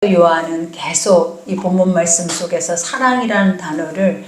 요한은 계속 이 본문 말씀 속에서 사랑이라는 단어를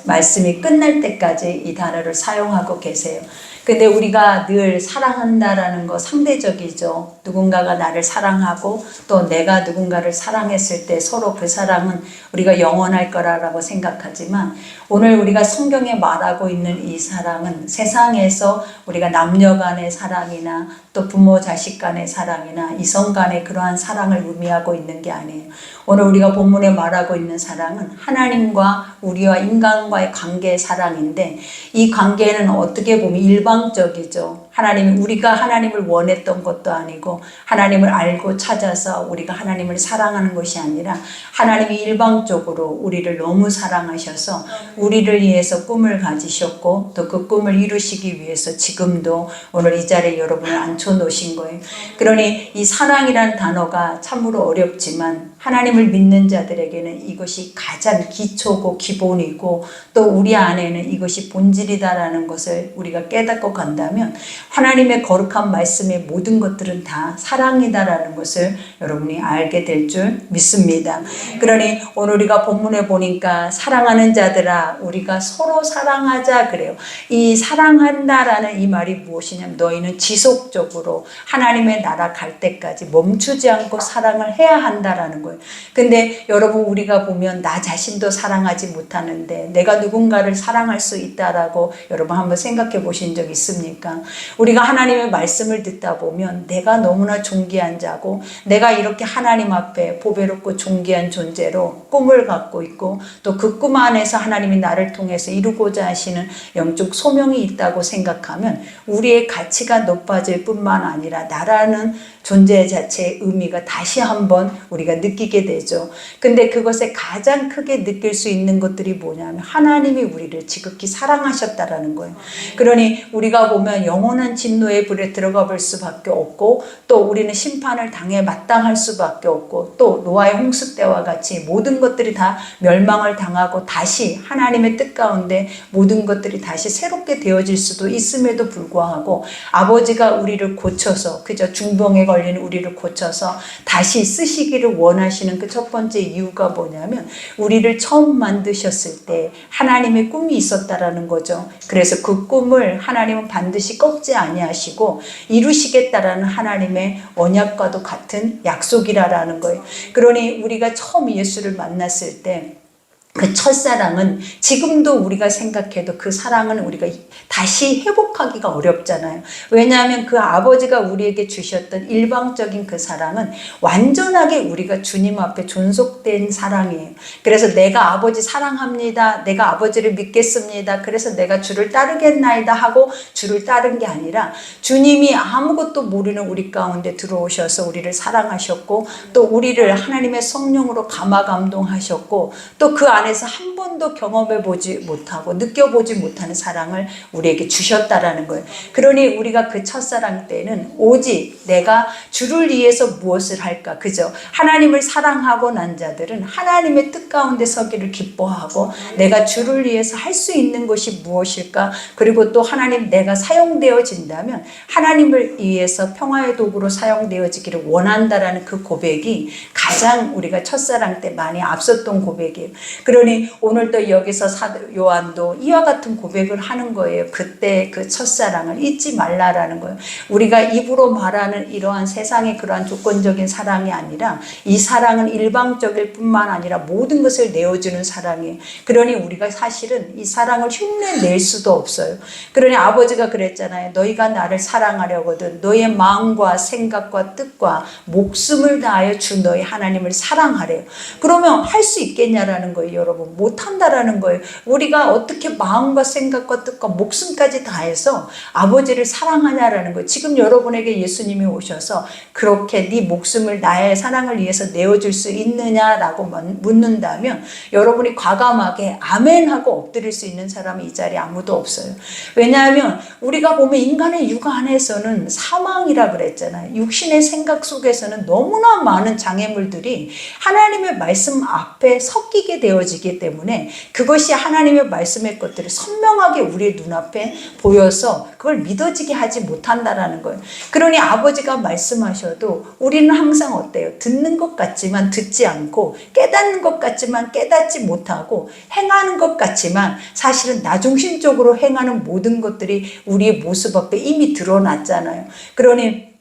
말씀이 끝날 때까지 이 단어를 사용하고 계세요. 근데 우리가 늘 사랑한다라는 거 상대적이죠. 누군가가 나를 사랑하고 또 내가 누군가를 사랑했을 때 서로 그 사랑은 우리가 영원할 거라고 생각하지만 오늘 우리가 성경에 말하고 있는 이 사랑은 세상에서 우리가 남녀 간의 사랑이나 또 부모 자식 간의 사랑이나 이성 간의 그러한 사랑을 의미하고 있는 게 아니에요. 오늘 우리가 본문에 말하고 있는 사랑은 하나님과 우리와 인간과의 관계의 사랑인데 이 관계는 어떻게 보면 일방적이죠. 우리가 하나님을 원했던 것도 아니고 하나님을 알고 찾아서 우리가 하나님을 사랑하는 것이 아니라 하나님이 일방적으로 우리를 너무 사랑하셔서 우리를 위해서 꿈을 가지셨고 또 그 꿈을 이루시기 위해서 지금도 오늘 이 자리에 여러분을 앉혀놓으신 거예요. 그러니 이 사랑이라는 단어가 참으로 어렵지만 하나님을 믿는 자들에게는 이것이 가장 기초고 기본이고 또 우리 안에는 이것이 본질이다라는 것을 우리가 깨닫고 간다면 하나님의 거룩한 말씀의 모든 것들은 다 사랑이다라는 것을 여러분이 알게 될 줄 믿습니다. 그러니 오늘 우리가 본문에 보니까 사랑하는 자들아 우리가 서로 사랑하자 그래요. 이 사랑한다라는 이 말이 무엇이냐면 너희는 지속적으로 하나님의 나라 갈 때까지 멈추지 않고 사랑을 해야 한다라는 거예요. 근데 여러분 우리가 보면 나 자신도 사랑하지 못하는데 내가 누군가를 사랑할 수 있다라고 여러분 한번 생각해 보신 적 있습니까? 우리가 하나님의 말씀을 듣다 보면 내가 너무나 존귀한 자고 내가 이렇게 하나님 앞에 보배롭고 존귀한 존재로 꿈을 갖고 있고 또 그 꿈 안에서 하나님이 나를 통해서 이루고자 하시는 영적 소명이 있다고 생각하면 우리의 가치가 높아질 뿐만 아니라 나라는 존재 자체의 의미가 다시 한번 우리가 느끼게 되죠. 근데 그것에 가장 크게 느낄 수 있는 것들이 뭐냐면 하나님이 우리를 지극히 사랑하셨다라는 거예요. 그러니 우리가 보면 영원한 진노의 불에 들어가 볼 수밖에 없고 또 우리는 심판을 당해 마땅할 수밖에 없고 또 노아의 홍수 때와 같이 모든 것들이 다 멸망을 당하고 다시 하나님의 뜻 가운데 모든 것들이 다시 새롭게 되어질 수도 있음에도 불구하고 아버지가 우리를 고쳐서 그저 중병에 걸린 우리를 고쳐서 다시 쓰시기를 원하시는 그 첫 번째 이유가 뭐냐면 우리를 처음 만드셨을 때 하나님의 꿈이 있었다라는 거죠. 그래서 그 꿈을 하나님은 반드시 꺾지 아니하시고 이루시겠다라는 하나님의 언약과도 같은 약속이라는 거예요. 그러니 우리가 처음 예수를 만났을 때 그 첫사랑은 지금도 우리가 생각해도 그 사랑은 우리가 다시 회복하기가 어렵잖아요. 왜냐하면 그 아버지가 우리에게 주셨던 일방적인 그 사랑은 완전하게 우리가 주님 앞에 존속된 사랑이에요. 그래서 내가 아버지 사랑합니다. 내가 아버지를 믿겠습니다. 그래서 내가 주를 따르겠나이다 하고 주를 따른 게 아니라 주님이 아무것도 모르는 우리 가운데 들어오셔서 우리를 사랑하셨고 또 우리를 하나님의 성령으로 감화 감동하셨고 또 그 안에서 한 번도 경험해 보지 못하고 느껴보지 못하는 사랑을 우리에게 주셨다라는 거예요. 그러니 우리가 그 첫사랑 때는 오직 내가 주를 위해서 무엇을 할까 그죠? 하나님을 사랑하고 난 자들은 하나님의 뜻 가운데 서기를 기뻐하고 내가 주를 위해서 할 수 있는 것이 무엇일까? 그리고 또 하나님 내가 사용되어진다면 하나님을 위해서 평화의 도구로 사용되어지기를 원한다라는 그 고백이 가장 우리가 첫사랑 때 많이 앞섰던 고백이에요. 그러니 오늘도 여기서 사도 요한도 이와 같은 고백을 하는 거예요. 그때 그 첫사랑을 잊지 말라라는 거예요. 우리가 입으로 말하는 이러한 세상의 그러한 조건적인 사랑이 아니라 이 사랑은 일방적일 뿐만 아니라 모든 것을 내어주는 사랑이에요. 그러니 우리가 사실은 이 사랑을 흉내낼 수도 없어요. 그러니 아버지가 그랬잖아요. 너희가 나를 사랑하려거든 너희의 마음과 생각과 뜻과 목숨을 다하여 주 너희 하나님을 사랑하래요. 그러면 할 수 있겠냐라는 거예요. 여러분 못한다라는 거예요. 우리가 어떻게 마음과 생각과 뜻과 목숨까지 다해서 아버지를 사랑하냐라는 거예요. 지금 여러분에게 예수님이 오셔서 그렇게 네 목숨을 나의 사랑을 위해서 내어줄 수 있느냐라고 묻는다면 여러분이 과감하게 아멘 하고 엎드릴 수 있는 사람이 이 자리에 아무도 없어요. 왜냐하면 우리가 보면 인간의 육아 안에서는 사망이라 그랬잖아요. 육신의 생각 속에서는 너무나 많은 장애물들이 하나님의 말씀 앞에 섞이게 되어지 이루어지기 때문에 그것이 하나님의 말씀의 것들이 선명하게 우리의 눈앞에 보여서 그걸 믿어지게 하지 못한다라는 거예요. 그러니 아버지가 말씀하셔도 우리는 항상 어때요? 듣는 것 같지만 듣지 않고, 깨닫는 것 같지만 깨닫지 못하고, 행하는 것 같지만 사실은 나중심적으로 행하는 모든 것들이 우리의 모습 앞에 이미 드러났잖아요. 그러니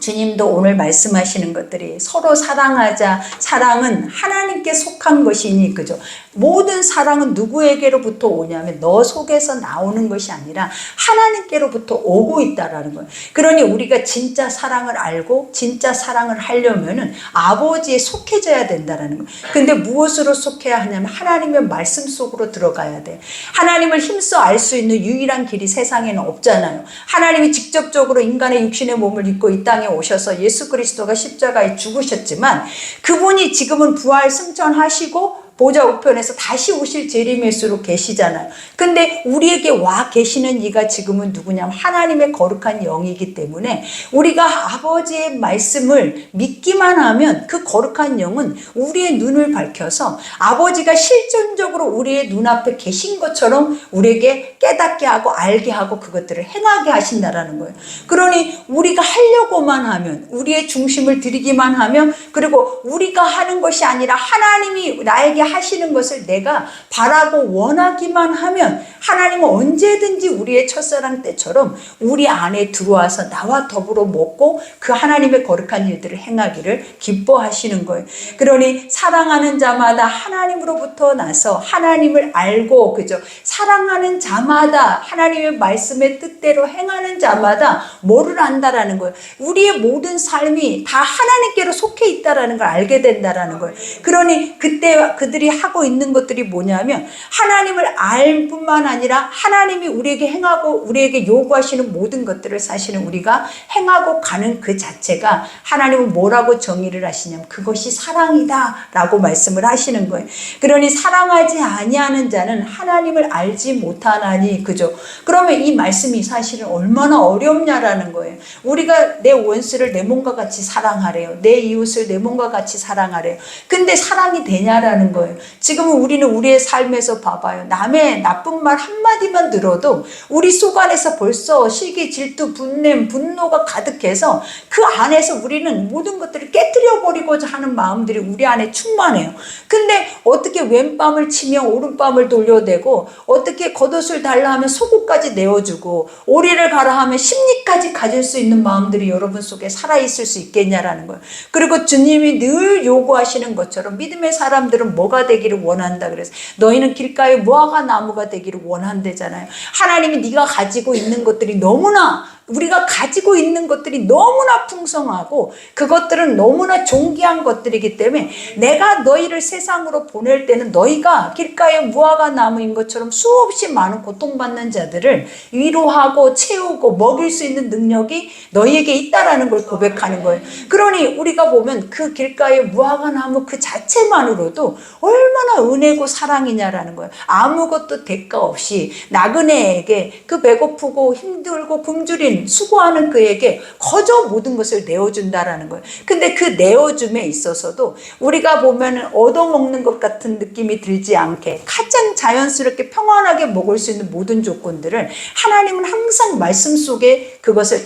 주님도 오늘 말씀하시는 것들이 서로 사랑하자. 사랑은 하나님께 속한 것이니, 그죠? 모든 사랑은 누구에게로부터 오냐면 너 속에서 나오는 것이 아니라 하나님께로부터 오고 있다라는 거예요. 그러니 우리가 진짜 사랑을 알고 진짜 사랑을 하려면은 아버지에 속해져야 된다라는 거예요. 근데 무엇으로 속해야 하냐면 하나님의 말씀 속으로 들어가야 돼. 하나님을 힘써 알 수 있는 유일한 길이 세상에는 없잖아요. 하나님이 직접적으로 인간의 육신의 몸을 입고 이 땅에 오셔서 예수 그리스도가 십자가에 죽으셨지만 그분이 지금은 부활 승천하시고 보좌 우편에서 다시 오실 재림예수로 계시잖아요. 근데 우리에게 와 계시는 이가 지금은 누구냐면 하나님의 거룩한 영이기 때문에 우리가 아버지의 말씀을 믿기만 하면 그 거룩한 영은 우리의 눈을 밝혀서 아버지가 실존적으로 우리의 눈앞에 계신 것처럼 우리에게 깨닫게 하고 알게 하고 그것들을 행하게 하신다라는 거예요. 그러니 우리가 하려고만 하면, 우리의 중심을 들이기만 하면, 그리고 우리가 하는 것이 아니라 하나님이 나에게 하시는 것을 내가 바라고 원하기만 하면 하나님은 언제든지 우리의 첫사랑 때처럼 우리 안에 들어와서 나와 더불어 먹고 그 하나님의 거룩한 일들을 행하기를 기뻐하시는 거예요. 그러니 사랑하는 자마다 하나님으로부터 나서 하나님을 알고, 그죠? 사랑하는 자마다 하나님의 말씀의 뜻대로 행하는 자마다 뭐를 안다라는 거예요. 우리의 모든 삶이 다 하나님께로 속해 있다라는 걸 알게 된다라는 거예요. 그러니 그때 그들이 하고 있는 것들이 뭐냐면 하나님을 알 뿐만 아니라 하나님이 우리에게 행하고 우리에게 요구하시는 모든 것들을 사실은 우리가 행하고 가는 그 자체가 하나님은 뭐라고 정의를 하시냐면 그것이 사랑이다 라고 말씀을 하시는 거예요. 그러니 사랑하지 아니하는 자는 하나님을 알지 못하나니, 그죠? 그러면 이 말씀이 사실은 얼마나 어렵냐라는 거예요. 우리가 내 원수를 내 몸과 같이 사랑하래요. 내 이웃을 내 몸과 같이 사랑하래요. 근데 사랑이 되냐라는 거예요. 지금은 우리는 우리의 삶에서 봐봐요. 남의 나쁜 말 한마디만 들어도 우리 속 안에서 벌써 시기, 질투, 분냄, 분노가 가득해서 그 안에서 우리는 모든 것들을 깨뜨려 버리고자 하는 마음들이 우리 안에 충만해요. 근데 어떻게 왼밤을 치면 오른밤을 돌려대고, 어떻게 겉옷을 달라 하면 속옷까지 내어주고, 오리를 가라 하면 심리까지 가질 수 있는 마음들이 여러분 속에 살아있을 수 있겠냐라는 거예요. 그리고 주님이 늘 요구하시는 것처럼 믿음의 사람들은 뭐가 되기를 원한다 그래서 너희는 길가에 무화과 나무가 되기를 원한대잖아요. 하나님이 네가 가지고 있는 것들이 너무나, 우리가 가지고 있는 것들이 너무나 풍성하고 그것들은 너무나 존귀한 것들이기 때문에 내가 너희를 세상으로 보낼 때는 너희가 길가의 무화과 나무인 것처럼 수없이 많은 고통받는 자들을 위로하고 채우고 먹일 수 있는 능력이 너희에게 있다라는 걸 고백하는 거예요. 그러니 우리가 보면 그 길가의 무화과 나무 그 자체만으로도 얼마나 은혜고 사랑이냐라는 거예요. 아무것도 대가 없이 나그네에게 그 배고프고 힘들고 굶주린 수고하는 그에게 거저 모든 것을 내어준다라는 거예요. 근데 그 내어줌에 있어서도 우리가 보면은 얻어먹는 것 같은 느낌이 들지 않게 가장 자연스럽게 평안하게 먹을 수 있는 모든 조건들을 하나님은 항상 말씀 속에 그것을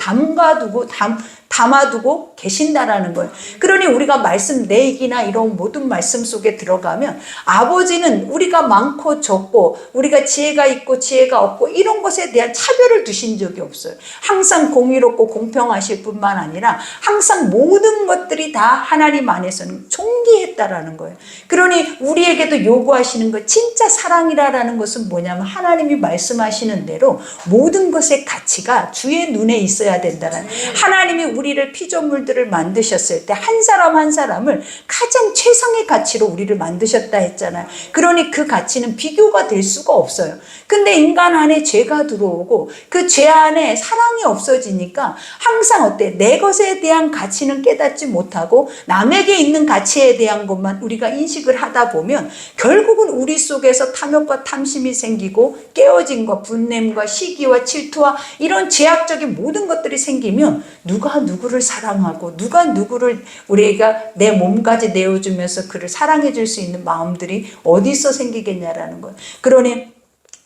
담아두고 계신다라는 거예요. 그러니 우리가 말씀 내익이나 이런 모든 말씀 속에 들어가면 아버지는 우리가 많고 적고 우리가 지혜가 있고 지혜가 없고 이런 것에 대한 차별을 두신 적이 없어요. 항상 공의롭고 공평하실 뿐만 아니라 항상 모든 것들이 다 하나님 안에서는 존귀했다라는 거예요. 그러니 우리에게도 요구하시는 것, 진짜 사랑이라는 것은 뭐냐면 하나님이 말씀하시는 대로 모든 것의 가치가 주의 눈에 있어야 된다는, 하나님이 우리를 피조물들을 만드셨을 때 한 사람 한 사람을 가장 최상의 가치로 우리를 만드셨다 했잖아요. 그러니 그 가치는 비교가 될 수가 없어요. 근데 인간 안에 죄가 들어오고 그 죄 안에 사랑이 없어지니까 항상 어때? 내 것에 대한 가치는 깨닫지 못하고 남에게 있는 가치에 대한 것만 우리가 인식을 하다 보면 결국은 우리 속에서 탐욕과 탐심이 생기고 깨어짐과 분냄과 시기와 질투와 이런 죄악적인 모든 것들이 생기면 누가 누구를 사랑하고 누가 누구를 우리가 내 몸까지 내어주면서 그를 사랑해 줄 수 있는 마음들이 어디서 생기겠냐라는 거예요. 그러니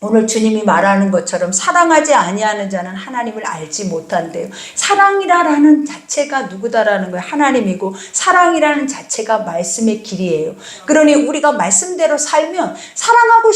오늘 주님이 말하는 것처럼 사랑하지 아니하는 자는 하나님을 알지 못한대요. 사랑이라는 자체가 누구다라는 거예요. 하나님이고 사랑이라는 자체가 말씀의 길이에요. 그러니 우리가 말씀대로 살면 사랑하고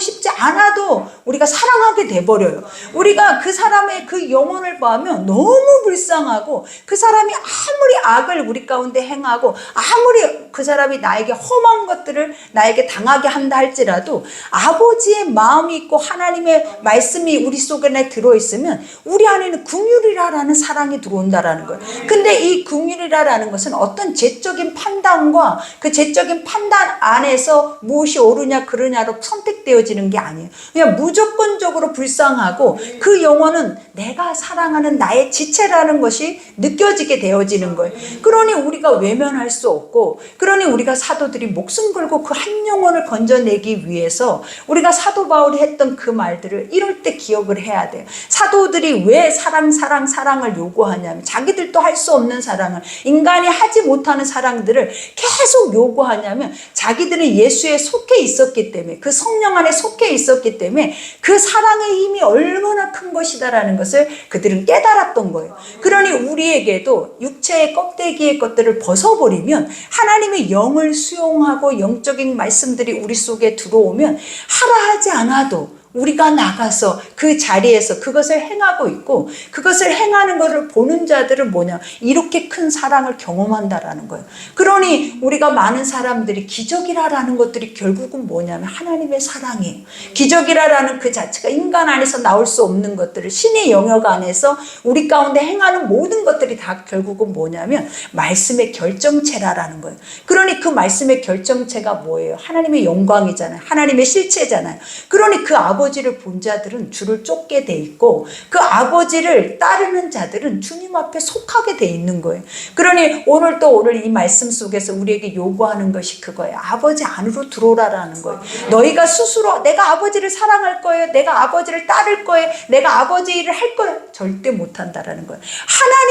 싶지 않아도 우리가 사랑하게 돼버려요. 우리가 그 사람의 그 영혼을 보면 너무 불쌍하고 그 사람이 아무리 악을 우리 가운데 행하고 아무리 그 사람이 나에게 험한 것들을 나에게 당하게 한다 할지라도 아버지의 마음이 있고 하나님의 말씀이 우리 속에 들어있으면 우리 안에는 긍휼이라는 사랑이 들어온다라는 거예요. 근데 이 긍휼이라는 것은 어떤 죄적인 판단과 그 죄적인 판단 안에서 무엇이 옳으냐 그르냐로 선택되어지는 게 아니에요. 그냥 무조건적으로 불쌍하고 그 영혼은 내가 사랑하는 나의 지체라는 것이 느껴지게 되어지는 거예요. 그러니 우리가 외면할 수 없고, 그러니 우리가 사도들이 목숨 걸고 그 한 영혼을 건져내기 위해서 우리가 사도 바울이 했던 그 말들을 이럴 때 기억을 해야 돼요. 사도들이 왜 사랑을 요구하냐면 자기들도 할 수 없는 사랑을, 인간이 하지 못하는 사랑들을 계속 요구하냐면 자기들은 예수에 속해 있었기 때문에, 그 성령 안에 속해 있었기 때문에 그 사랑의 힘이 얼마나 큰 것이다라는 것을 그들은 깨달았던 거예요. 그러니 우리에게도 육체의 껍데기의 것들을 벗어버리면, 하나님의 영을 수용하고 영적인 말씀들이 우리 속에 들어오면 하라 하지 않아도 우리가 나가서 그 자리에서 그것을 행하고 있고, 그것을 행하는 것을 보는 자들은 뭐냐, 이렇게 큰 사랑을 경험한다라는 거예요. 그러니 우리가 많은 사람들이 기적이라는 것들이 결국은 뭐냐면 하나님의 사랑이에요. 기적이라는 그 자체가 인간 안에서 나올 수 없는 것들을 신의 영역 안에서 우리 가운데 행하는 모든 것들이 다 결국은 뭐냐면 말씀의 결정체라는 거예요. 그러니 그 말씀의 결정체가 뭐예요? 하나님의 영광이잖아요. 하나님의 실체잖아요. 그러니 그 아버지를 본 자들은 주를 쫓게 돼 있고, 그 아버지를 따르는 자들은 주님 앞에 속하게 돼 있는 거예요. 그러니 오늘 이 말씀 속에서 우리에게 요구하는 것이 그거예요. 아버지 안으로 들어오라라는 거예요. 너희가 스스로 내가 아버지를 사랑할 거예요, 내가 아버지를 따를 거예요, 내가 아버지 일을 할 거예요, 절대 못한다라는 거예요.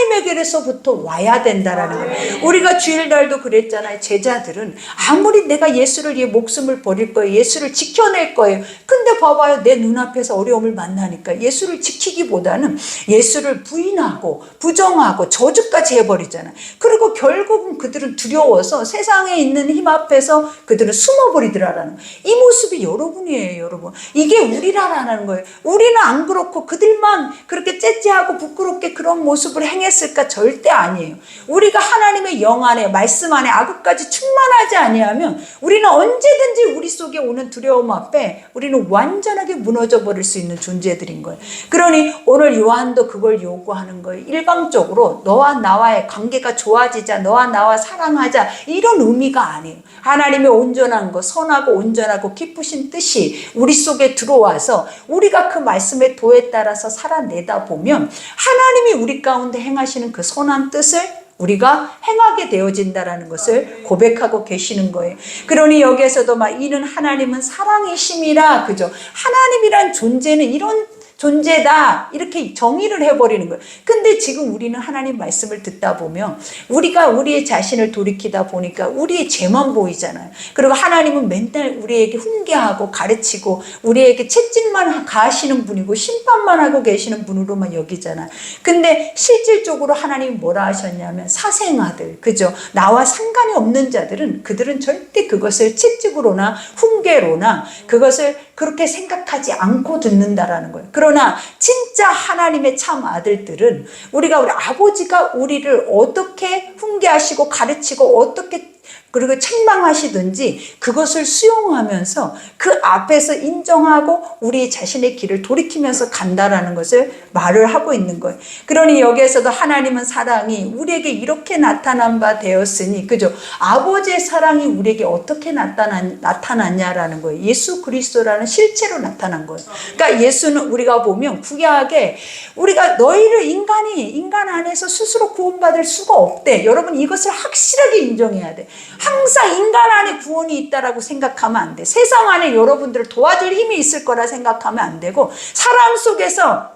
하나님에게로부터 와야 된다라는 거예요. 우리가 주일날도 그랬잖아요. 제자들은 아무리 내가 예수를 위해 목숨을 버릴 거예요, 예수를 지켜낼 거예요. 근데 봐봐요, 내 눈앞에서 어려움을 만나니까 예수를 지키기보다는 예수를 부인하고 부정하고 저주까지 해버리잖아요. 그리고 결국은 그들은 두려워서 세상에 있는 힘 앞에서 그들은 숨어버리더라라는 거예요. 이 모습이 여러분이에요, 여러분. 이게 우리라라는 거예요. 우리는 안 그렇고 그들만 그렇게 째째하고 부끄럽게 그런 모습을 행했을까? 절대 아니에요. 우리가 하나님의 영 안에, 말씀 안에 아그까지 충만하지 아니하면 우리는 언제든지 우리 속에 오는 두려움 앞에 우리는 완전하게 무너져 버릴 수 있는 존재들인 거예요. 그러니 오늘 요한도 그걸 요구하는 거예요. 일방적으로 너와 나와의 관계가 좋아지자, 너와 나와 사랑하자, 이런 의미가 아니에요. 하나님의 온전한 거, 선하고 온전하고 기쁘신 뜻이 우리 속에 들어와서 우리가 그 말씀의 도에 따라서 살아내다 보면 하나님이 우리 가운데 행하시는 그 선한 뜻을 우리가 행하게 되어진다라는 것을 고백하고 계시는 거예요. 그러니 여기에서도 이는 하나님은 사랑이심이라, 그죠? 하나님이란 존재는 이런 존재다, 이렇게 정의를 해버리는 거예요. 근데 지금 우리는 하나님 말씀을 듣다 보면 우리가 우리의 자신을 돌이키다 보니까 우리의 죄만 보이잖아요. 그리고 하나님은 맨날 우리에게 훈계하고 가르치고 우리에게 채찍만 가하시는 분이고 심판만 하고 계시는 분으로만 여기잖아요. 근데 실질적으로 하나님이 뭐라 하셨냐면 사생아들, 그죠? 나와 상관이 없는 자들은 그들은 절대 그것을 채찍으로나 훈계로나 그것을 그렇게 생각하지 않고 듣는다라는 거예요. 그러나 진짜 하나님의 참 아들들은 우리 아버지가 우리를 어떻게 훈계하시고 가르치고 어떻게 그리고 책망하시든지 그것을 수용하면서 그 앞에서 인정하고 우리 자신의 길을 돌이키면서 간다라는 것을 말을 하고 있는 거예요. 그러니 여기에서도 하나님은 사랑이 우리에게 이렇게 나타난 바 되었으니, 그죠? 아버지의 사랑이 우리에게 어떻게 나타났냐라는 거예요. 예수 그리스도라는 실체로 나타난 거예요. 그러니까 예수는 우리가 보면 구약에 우리가 너희를 인간 안에서 스스로 구원받을 수가 없대. 여러분 이것을 확실하게 인정해야 돼. 항상 인간 안에 구원이 있다라고 생각하면 안 돼. 세상 안에 여러분들을 도와줄 힘이 있을 거라 생각하면 안 되고, 사람 속에서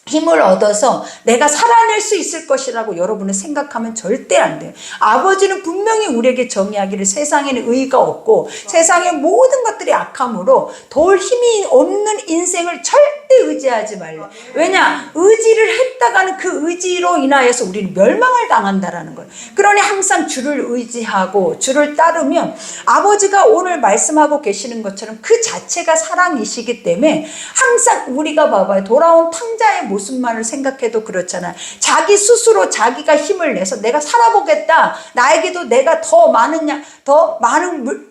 힘을 얻어서 내가 살아낼 수 있을 것이라고 여러분은 생각하면 절대 안 돼요. 아버지는 분명히 우리에게 정의하기를 세상에는 의의가 없고 세상의 모든 것들이 악함으로 도울 힘이 없는 인생을 절대 의지하지 말래. 왜냐? 의지를 했다가는 그 의지로 인하여서 우리는 멸망을 당한다라는 거예요. 그러니 항상 주를 의지하고 주를 따르면 아버지가 오늘 말씀하고 계시는 것처럼 그 자체가 사랑이시기 때문에 항상 우리가 봐봐요. 돌아온 탕자의 모습만을 생각해도 그렇잖아요. 자기 스스로 자기가 힘을 내서 내가 살아보겠다. 나에게도 내가 더 많은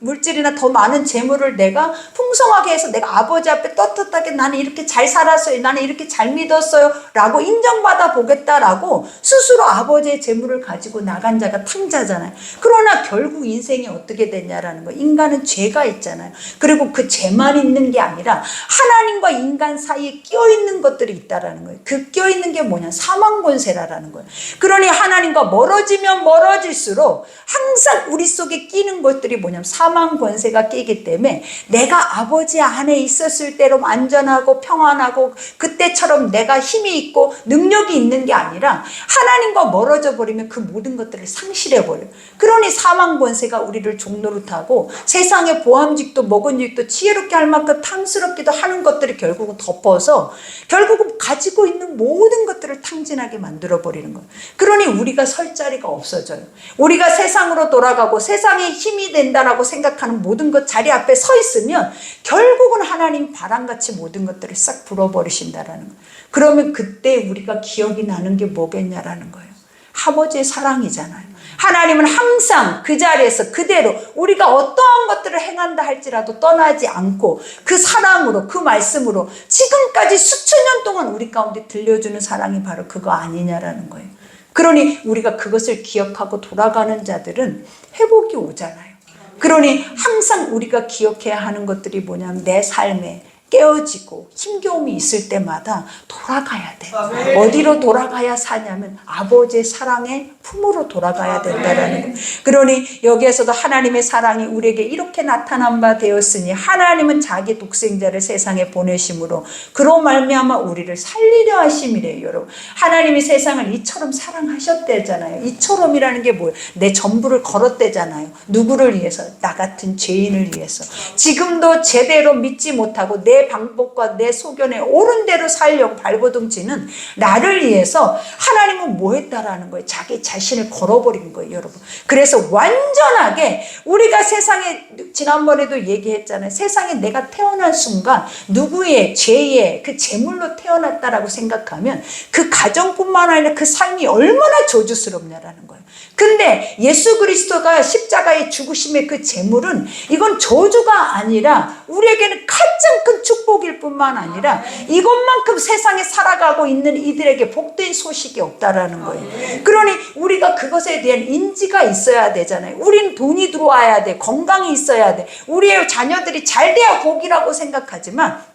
물질이나 더 많은 재물을 내가 풍성하게 해서 내가 아버지 앞에 떳떳하게 나는 이렇게 잘 살았어요. 나는 이렇게 잘 믿었어요. 라고 인정받아 보겠다라고 스스로 아버지의 재물을 가지고 나간 자가 탕자잖아요. 그러나 결국 인생이 어떻게 됐냐라는 거예요. 인간은 죄가 있잖아요. 그리고 그 죄만 있는 게 아니라 하나님과 인간 사이에 끼어있는 것들이 있다라는 거예요. 그 껴있는 게 뭐냐? 사망 권세라는 거예요. 그러니 하나님과 멀어지면 멀어질수록 항상 우리 속에 끼는 것들이 뭐냐면 사망 권세가 끼기 때문에 내가 아버지 안에 있었을 때로 안전하고 평안하고 그때처럼 내가 힘이 있고 능력이 있는 게 아니라 하나님과 멀어져 버리면 그 모든 것들을 상실해 버려요. 그러니 사망 권세가 우리를 종노릇하고 세상의 보암직도 먹은직도 지혜롭게 할 만큼 탐스럽기도 하는 것들이 결국은 덮어서 결국은 가지고 있는 모든 것들을 탕진하게 만들어 버리는 거예요. 그러니 우리가 설 자리가 없어져요. 우리가 세상으로 돌아가고 세상에 힘이 된다라고 생각하는 모든 것 자리 앞에 서 있으면 결국은 하나님 바람같이 모든 것들을 싹 불어버리신다라는 거예요. 그러면 그때 우리가 기억이 나는 게 뭐겠냐라는 거예요. 아버지의 사랑이잖아요. 하나님은 항상 그 자리에서 그대로 우리가 어떠한 것들을 행한다 할지라도 떠나지 않고 그 사랑으로 그 말씀으로 지금까지 수천 년 동안 우리 가운데 들려주는 사랑이 바로 그거 아니냐라는 거예요. 그러니 우리가 그것을 기억하고 돌아가는 자들은 회복이 오잖아요. 그러니 항상 우리가 기억해야 하는 것들이 뭐냐면 내 삶에 깨어지고 힘겨움이 있을 때마다 돌아가야 돼. 어디로 돌아가야 사냐면 아버지의 사랑의 품으로 돌아가야 된다라는 거예요. 그러니 여기에서도 하나님의 사랑이 우리에게 이렇게 나타난 바 되었으니 하나님은 자기 독생자를 세상에 보내심으로 그로 말미암아 우리를 살리려 하심이래요. 여러분, 하나님이 세상을 이처럼 사랑하셨대잖아요. 이처럼이라는 게 뭐예요? 내 전부를 걸었대잖아요. 누구를 위해서? 나 같은 죄인을 위해서. 지금도 제대로 믿지 못하고 내 방법과 내 소견에 옳은 대로 살려고 발버둥치는 나를 위해서 하나님은 뭐 했다라는 거예요? 자기 자신을 걸어버린 거예요, 여러분. 그래서 완전하게 우리가 세상에 지난번에도 얘기했잖아요. 세상에 내가 태어난 순간 누구의 죄의 그 제물로 태어났다라고 생각하면 그 가정뿐만 아니라 그 삶이 얼마나 저주스럽냐라는 거예요. 근데 예수 그리스도가 십자가의 죽으심의 그 제물은 이건 저주가 아니라 우리에게는 가장 큰 축복일 뿐만 아니라 이것만큼 세상에 살아가고 있는 이들에게 복된 소식이 없다라는 거예요. 그러니 우리가 그것에 대한 인지가 있어야 되잖아요. 우리는 돈이 들어와야 돼. 건강이 있어야 돼. 우리의 자녀들이 잘 돼야 복이라고 생각하지만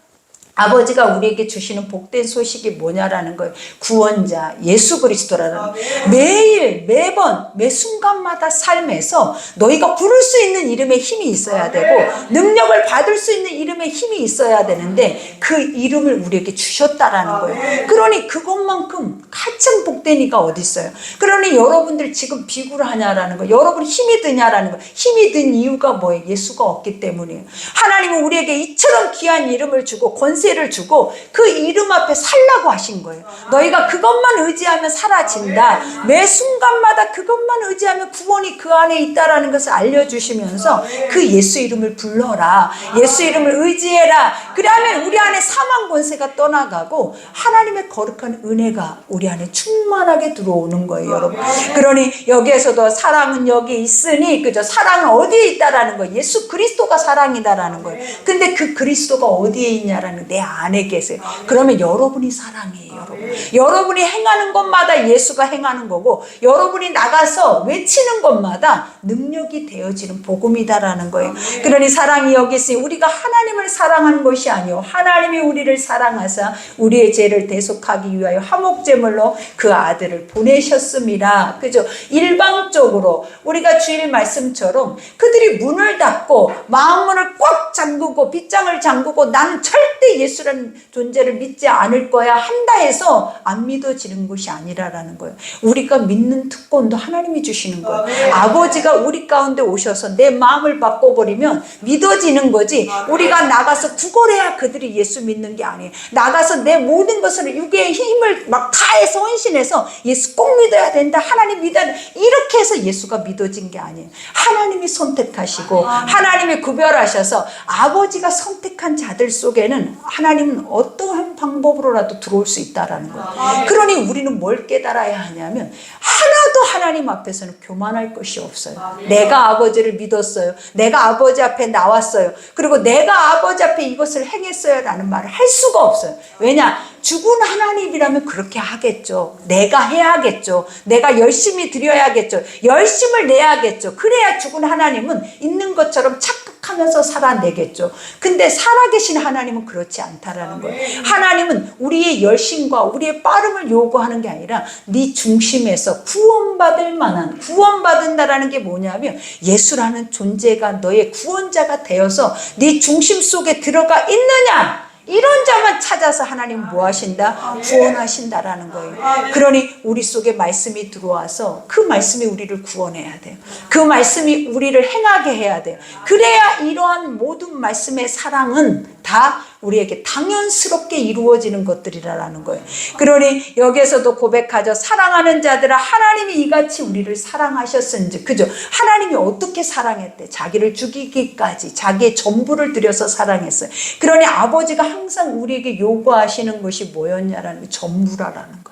아버지가 우리에게 주시는 복된 소식이 뭐냐라는 거예요. 구원자 예수 그리스도라는 거예요. 매일 매번 매 순간마다 삶에서 너희가 부를 수 있는 이름의 힘이 있어야 되고 능력을 받을 수 있는 이름의 힘이 있어야 되는데 그 이름을 우리에게 주셨다라는 거예요. 그러니 그것만큼 가장 복된 이가 어디 있어요. 그러니 여러분들 지금 비굴 하냐라는 거예요. 여러분 힘이 드냐라는 거예요. 힘이 든 이유가 뭐예요? 예수가 없기 때문이에요. 하나님은 우리에게 이처럼 귀한 이름을 주고 권세를 주고 그 이름 앞에 살라고 하신 거예요. 너희가 그것만 의지하면 사라진다. 매 순간마다 그것만 의지하면 구원이 그 안에 있다라는 것을 알려주시면서 그 예수 이름을 불러라. 예수 이름을 의지해라. 그러면 우리 안에 사망 권세가 떠나가고 하나님의 거룩한 은혜가 우리 안에 충만하게 들어오는 거예요, 여러분. 그러니 여기에서도 사랑은 여기 있으니 그죠? 사랑은 어디에 있다라는 거예요. 예수 그리스도가 사랑이다라는 거예요. 근데 그 그리스도가 어디에 있냐라는 내 안에 계세요. 그러면 여러분이 사랑이에요, 여러분. 여러분이 행하는 것마다 예수가 행하는 거고 여러분이 나가서 외치는 것마다 능력이 되어지는 복음이다라는 거예요. 그러니 사랑이 여기 있으니 우리가 하나님을 사랑하는 것이 아니요 하나님이 우리를 사랑하사 우리의 죄를 대속하기 위하여 화목제물로 그 아들을 보내셨습니다. 그죠? 일방적으로 우리가 주일 말씀처럼 그들이 문을 닫고 마음문을 꽉 잠그고 빗장을 잠그고 나는 절대 절대 예수라는 존재를 믿지 않을 거야 한다 해서 안 믿어지는 것이 아니라라는 거예요. 우리가 믿는 특권도 하나님이 주시는 거예요. 아버지가 우리 가운데 오셔서 내 마음을 바꿔버리면 믿어지는 거지. 우리가 나가서 구걸해야 그들이 예수 믿는 게 아니에요. 나가서 내 모든 것을 육의 힘을 막 다해서 헌신해서 예수 꼭 믿어야 된다, 하나님 믿어야 된다, 이렇게 해서 예수가 믿어진 게 아니에요. 하나님이 선택하시고 하나님이 구별하셔서 아버지가 선택한 자들 속에는 하나님은 어떠한 방법으로라도 들어올 수 있다라는 거예요. 그러니 우리는 뭘 깨달아야 하냐면 하나도 하나님 앞에서는 교만할 것이 없어요. 내가 아버지를 믿었어요. 내가 아버지 앞에 나왔어요. 그리고 내가 아버지 앞에 이것을 행했어요 라는 말을 할 수가 없어요. 왜냐? 죽은 하나님이라면 그렇게 하겠죠. 내가 해야겠죠. 내가 열심히 드려야겠죠. 열심을 내야겠죠. 그래야 죽은 하나님은 있는 것처럼 착각하면서 살아내겠죠. 근데 살아계신 하나님은 그렇지 않다라는 거예요. 하나님은 우리의 열심과 우리의 빠름을 요구하는 게 아니라 네 중심에서 구원받을 만한, 구원받는다라는 게 뭐냐면 예수라는 존재가 너의 구원자가 되어서 네 중심 속에 들어가 있느냐, 이런 자만 찾아서 하나님은 뭐 하신다? 구원하신다라는 거예요. 그러니 우리 속에 말씀이 들어와서 그 말씀이 우리를 구원해야 돼요. 그 말씀이 우리를 행하게 해야 돼요. 그래야 이러한 모든 말씀의 사랑은 다 우리에게 당연스럽게 이루어지는 것들이라는 거예요. 그러니 여기에서도 고백하죠. 사랑하는 자들아, 하나님이 이같이 우리를 사랑하셨은지. 그죠? 하나님이 어떻게 사랑했대? 자기를 죽이기까지 자기의 전부를 들여서 사랑했어요. 그러니 아버지가 항상 우리에게 요구하시는 것이 뭐였냐라는 게 전부라라는 거예요.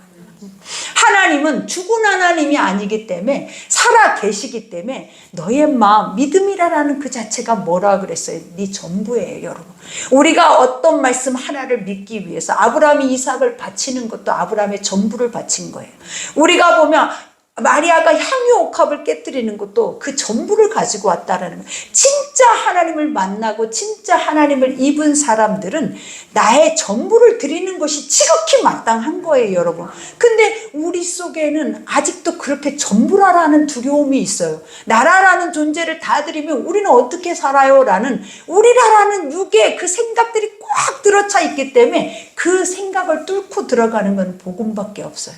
하나님은 죽은 하나님이 아니기 때문에 살아 계시기 때문에 너의 마음, 믿음이라는 그 자체가 뭐라 그랬어요? 네 전부예요, 여러분. 우리가 어떤 말씀 하나를 믿기 위해서 아브라함이 이삭을 바치는 것도 아브라함의 전부를 바친 거예요. 우리가 보면 마리아가 향유 옥합을 깨뜨리는 것도 그 전부를 가지고 왔다라는 거예요. 진짜 하나님을 만나고 진짜 하나님을 입은 사람들은 나의 전부를 드리는 것이 지극히 마땅한 거예요, 여러분. 근데 우리 속에는 아직도 그렇게 전부라라는 두려움이 있어요. 나라라는 존재를 다 드리면 우리는 어떻게 살아요? 라는 우리라라는 육의 그 생각들이 꽉 들어차 있기 때문에 그 생각을 뚫고 들어가는 건 복음밖에 없어요.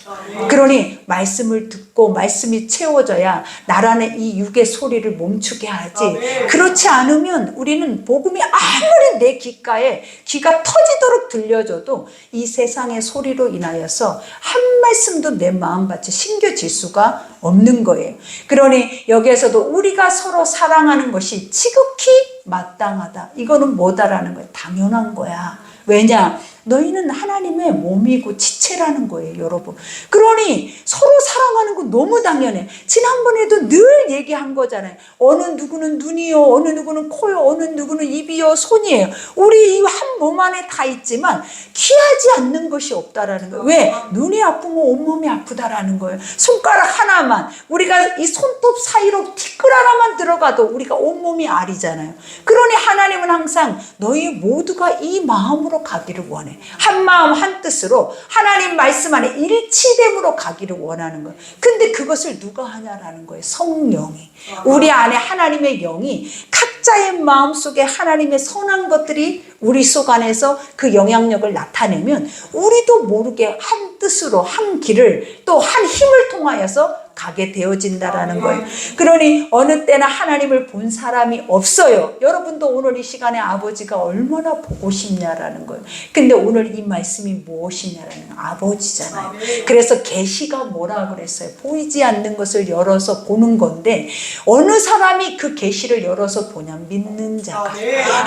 그러니 말씀을 듣고 말씀이 채워져야 나라는 이 육의 소리를 멈추게 하지. 그렇지 않으면 우리는 복음이 아무리 내 귓가에 귀가 터지도록 들려줘도 이 세상의 소리로 인하여서 한 말씀도 내 마음밭에 심겨질 수가 없는 거예요. 그러니 여기에서도 우리가 서로 사랑하는 것이 지극히 마땅하다. 이거는 뭐다라는 거예요. 당연한 거야. 왜냐? 너희는 하나님의 몸이고 지체라는 거예요, 여러분. 그러니 서로 사랑하는 거 너무 당연해. 지난번에도 늘 얘기한 거잖아요. 어느 누구는 눈이요, 어느 누구는 코요, 어느 누구는 입이요, 손이에요. 우리 이 한 몸 안에 다 있지만 귀하지 않는 것이 없다라는 거예요. 왜? 눈이 아프면 온몸이 아프다라는 거예요. 손가락 하나만, 우리가 이 손톱 사이로 티끌 하나만 들어가도 우리가 온몸이 알이잖아요. 그러니 하나님은 항상 너희 모두가 이 마음으로 가기를 원해. 한 마음 한 뜻으로 하나님 말씀 안에 일치됨으로 가기를 원하는 거예요. 근데 그것을 누가 하냐라는 거예요. 성령이. 우리 안에 하나님의 영이 각자의 마음속에 하나님의 선한 것들이 우리 속 안에서 그 영향력을 나타내면 우리도 모르게 한 뜻으로 한 길을 또 한 힘을 통하여서 가게 되어진다라는 거예요. 그러니 어느 때나 하나님을 본 사람이 없어요. 여러분도 오늘 이 시간에 아버지가 얼마나 보고 싶냐라는 거예요. 근데 오늘 이 말씀이 무엇이냐라는 아버지잖아요. 그래서 계시가 뭐라 그랬어요? 보이지 않는 것을 열어서 보는 건데 어느 사람이 그 계시를 열어서 보냐? 믿는 자가.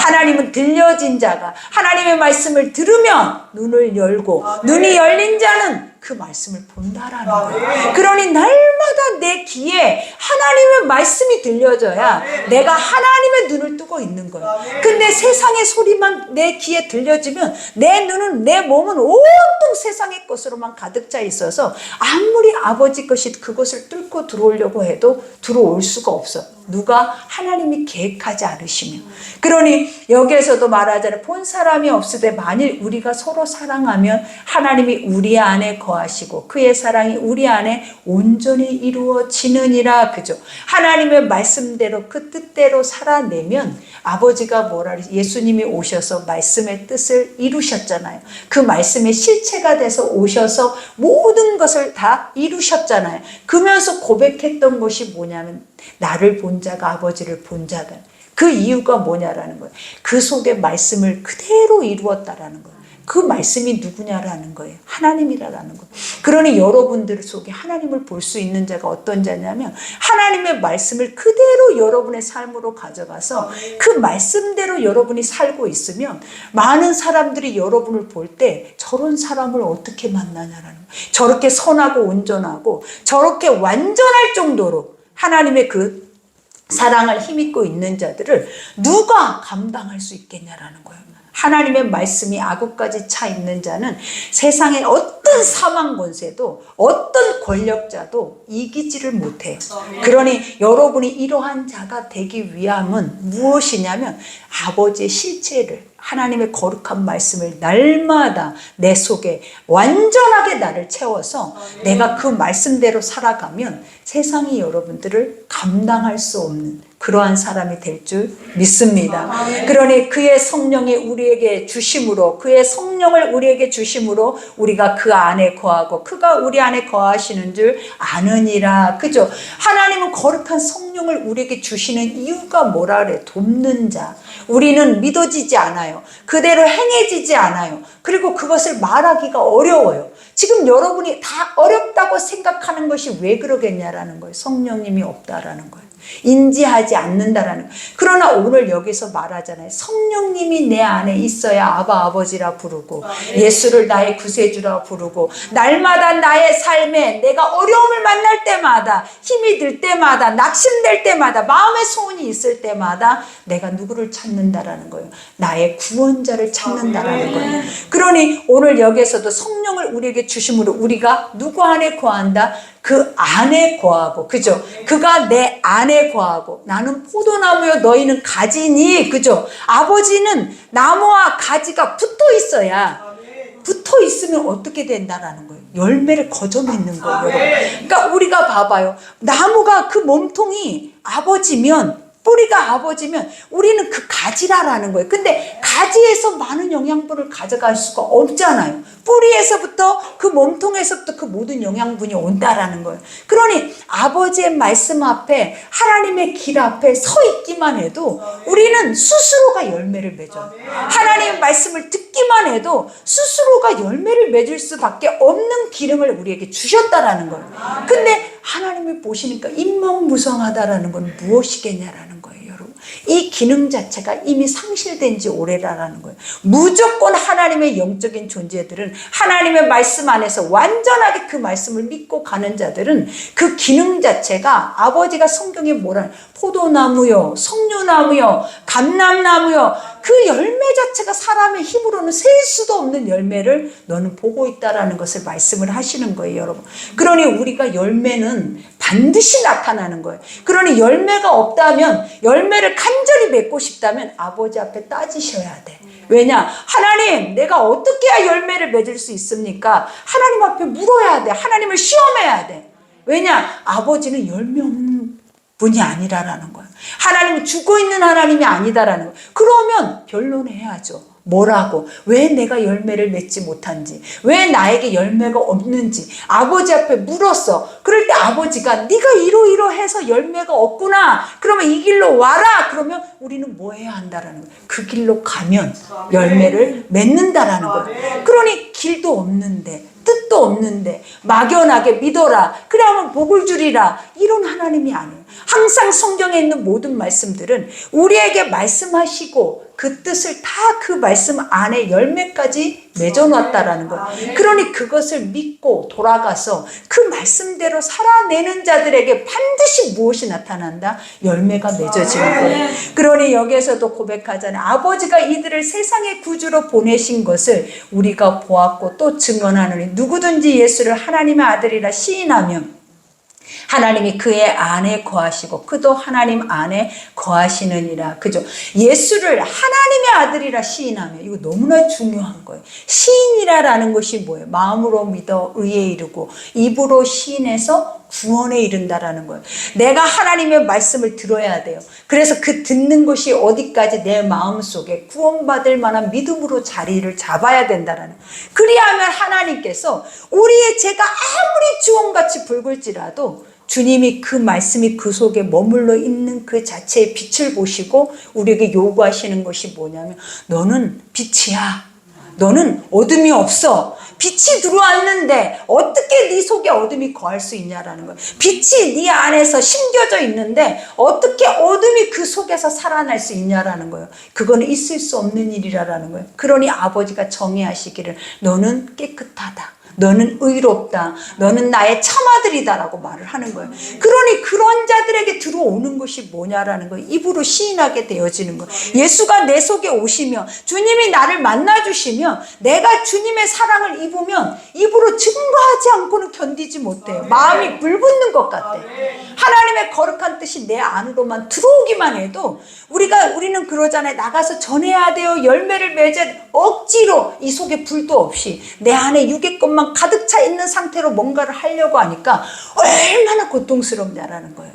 하나님은 들려진 자가 하나님의 말씀을 들으면 눈을 열고 눈이 열린 자는 그 말씀을 본다라는 거예요. 그러니 날마다 내 귀에 하나님의 말씀이 들려져야 내가 하나님의 눈을 뜨고 있는 거예요. 근데 세상의 소리만 내 귀에 들려지면 내 눈은, 내 몸은 온통 세상의 것으로만 가득 차 있어서 아무리 아버지 것이 그것을 뚫고 들어오려고 해도 들어올 수가 없어. 누가? 하나님이 계획하지 않으시면. 그러니 여기에서도 말하자면 본 사람이 없으되 만일 우리가 서로 사랑하면 하나님이 우리 안에 거하시고 그의 사랑이 우리 안에 온전히 이루어지느니라. 그죠? 하나님의 말씀대로 그 뜻대로 살아 살아내면 아버지가 뭐라 그러지? 예수님이 오셔서 말씀의 뜻을 이루셨잖아요. 그 말씀의 실체가 돼서 오셔서 모든 것을 다 이루셨잖아요. 그러면서 고백했던 것이 뭐냐면 나를 본 자가 아버지를 본 자다. 그 이유가 뭐냐라는 거예요. 그 속에 말씀을 그대로 이루었다라는 거예요. 그 말씀이 누구냐라는 거예요. 하나님이라는 거예요. 그러니 여러분들 속에 하나님을 볼 수 있는 자가 어떤 자냐면 하나님의 말씀을 그대로 여러분의 삶으로 가져가서 그 말씀대로 여러분이 살고 있으면 많은 사람들이 여러분을 볼 때 저런 사람을 어떻게 만나냐라는 거예요. 저렇게 선하고 온전하고 저렇게 완전할 정도로 하나님의 그 사랑을 힘입고 있는 자들을 누가 감당할 수 있겠냐라는 거예요. 하나님의 말씀이 아구까지 차 있는 자는 세상의 어떤 사망 권세도 어떤 권력자도 이기지를 못해요. 그러니 여러분이 이러한 자가 되기 위함은 무엇이냐면 아버지의 실체를 하나님의 거룩한 말씀을 날마다 내 속에 완전하게 나를 채워서 내가 그 말씀대로 살아가면 세상이 여러분들을 감당할 수 없는 그러한 사람이 될 줄 믿습니다. 그러니 그의 성령이 우리에게 주심으로 그의 성령을 우리에게 주심으로 우리가 그 안에 거하고 그가 우리 안에 거하시는 줄 아느니라. 그죠? 하나님은 거룩한 성령을 우리에게 주시는 이유가 뭐라 그래? 돕는 자. 우리는 믿어지지 않아요. 그대로 행해지지 않아요. 그리고 그것을 말하기가 어려워요. 지금 여러분이 다 어렵다고 생각하는 것이 왜 그러겠냐라는 거예요. 성령님이 없다라는 거예요. 인지하지 않는다라는 거예요. 그러나 오늘 여기서 말하잖아요. 성령님이 내 안에 있어야 아바 아버지라 부르고 예수를 나의 구세주라 부르고 날마다 나의 삶에 내가 어려움을 만날 때마다 힘이 들 때마다 낙심될 때마다 마음의 소원이 있을 때마다 내가 누구를 찾는다라는 거예요. 나의 구원자를 찾는다라는 거예요. 그러니 오늘 여기서도 성령을 우리에게 주심으로 우리가 누구 안에 거한다? 그 안에 거하고, 그죠? 그가 내 안에 거하고, 나는 포도나무요, 너희는 가지니, 그죠? 아버지는 나무와 가지가 붙어 있어야, 붙어 있으면 어떻게 된다라는 거예요. 열매를 거저 맺는 거예요, 여러분. 그러니까 우리가 봐봐요. 나무가 그 몸통이 아버지면, 뿌리가 아버지면 우리는 그 가지라라는 거예요. 근데 가지에서 많은 영양분을 가져갈 수가 없잖아요. 뿌리에서부터 그 몸통에서부터 그 모든 영양분이 온다라는 거예요. 그러니 아버지의 말씀 앞에 하나님의 길 앞에 서 있기만 해도 우리는 스스로가 열매를 맺어요. 하나님의 말씀을 듣기만 해도 스스로가 열매를 맺을 수밖에 없는 기름을 우리에게 주셨다라는 거예요. 근데 하나님이 보시니까 인망무성하다라는 건 무엇이겠냐라는 거예요, 여러분. 이 기능 자체가 이미 상실된 지 오래라는 거예요. 무조건 하나님의 영적인 존재들은 하나님의 말씀 안에서 완전하게 그 말씀을 믿고 가는 자들은 그 기능 자체가 아버지가 성경에 뭐라 포도나무요, 석류나무요, 감람나무요, 그 열매 자체가 사람의 힘으로는 셀 수도 없는 열매를 너는 보고 있다라는 것을 말씀을 하시는 거예요, 여러분. 그러니 우리가 열매는 반드시 나타나는 거예요. 그러니 열매가 없다면, 열매를 간절히 맺고 싶다면 아버지 앞에 따지셔야 돼. 왜냐? 하나님, 내가 어떻게 해야 열매를 맺을 수 있습니까? 하나님 앞에 물어야 돼. 하나님을 시험해야 돼. 왜냐? 아버지는 열매 없는 분이 아니라라는 거예요. 하나님은 죽어있는 하나님이 아니다라는 거예요. 그러면 변론해야죠. 뭐라고? 왜 내가 열매를 맺지 못한지, 왜 나에게 열매가 없는지 아버지 앞에 물었어. 그럴 때 아버지가 네가 이러이러해서 열매가 없구나. 그러면 이 길로 와라. 그러면 우리는 뭐 해야 한다라는 거예요. 그 길로 가면 열매를 맺는다라는 거예요. 그러니 길도 없는데 뜻도 없는데 막연하게 믿어라. 그러면 복을 주리라. 이런 하나님이 아니에요. 항상 성경에 있는 모든 말씀들은 우리에게 말씀하시고 그 뜻을 다 그 말씀 안에 열매까지 맺어놨다라는 거예요. 그러니 그것을 믿고 돌아가서 그 말씀대로 살아내는 자들에게 반드시 무엇이 나타난다? 열매가 맺어지는 거예요. 그러니 여기에서도 고백하잖아요. 아버지가 이들을 세상의 구주로 보내신 것을 우리가 보았고 또 증언하노니 누구든지 예수를 하나님의 아들이라 시인하면 하나님이 그의 안에 거하시고 그도 하나님 안에 거하시느니라. 그죠? 예수를 하나님의 아들이라 시인하며, 이거 너무나 중요한 거예요. 시인이라는 것이 뭐예요? 마음으로 믿어 의에 이르고 입으로 시인해서 구원에 이른다라는 거예요. 내가 하나님의 말씀을 들어야 돼요. 그래서 그 듣는 것이 어디까지 내 마음속에 구원받을 만한 믿음으로 자리를 잡아야 된다라는 거예요. 그리하면 하나님께서 우리의 죄가 아무리 주홍같이 붉을지라도 주님이 그 말씀이 그 속에 머물러 있는 그 자체의 빛을 보시고 우리에게 요구하시는 것이 뭐냐면, 너는 빛이야. 너는 어둠이 없어. 빛이 들어왔는데 어떻게 네 속에 어둠이 거할 수 있냐라는 거예요. 빛이 네 안에서 심겨져 있는데 어떻게 어둠이 그 속에서 살아날 수 있냐라는 거예요. 그거는 있을 수 없는 일이라는 거예요. 그러니 아버지가 정의하시기를 너는 깨끗하다. 너는 의롭다. 너는 나의 참아들이다라고 말을 하는 거예요. 그러니 그런 자들에게 들어오는 것이 뭐냐라는 거예요. 입으로 시인하게 되어지는 거예요. 예수가 내 속에 오시면, 주님이 나를 만나주시면, 내가 주님의 사랑을 입으면 입으로 증거하지 않고는 견디지 못해요. 마음이 불붙는 것 같아요. 하나님의 거룩한 뜻이 내 안으로만 들어오기만 해도 우리는 그러잖아요. 나가서 전해야 돼요. 열매를 맺어야 돼요. 억지로 이 속에 불도 없이 내 안에 육의 것만 가득 차 있는 상태로 뭔가를 하려고 하니까 얼마나 고통스럽냐라는 거예요.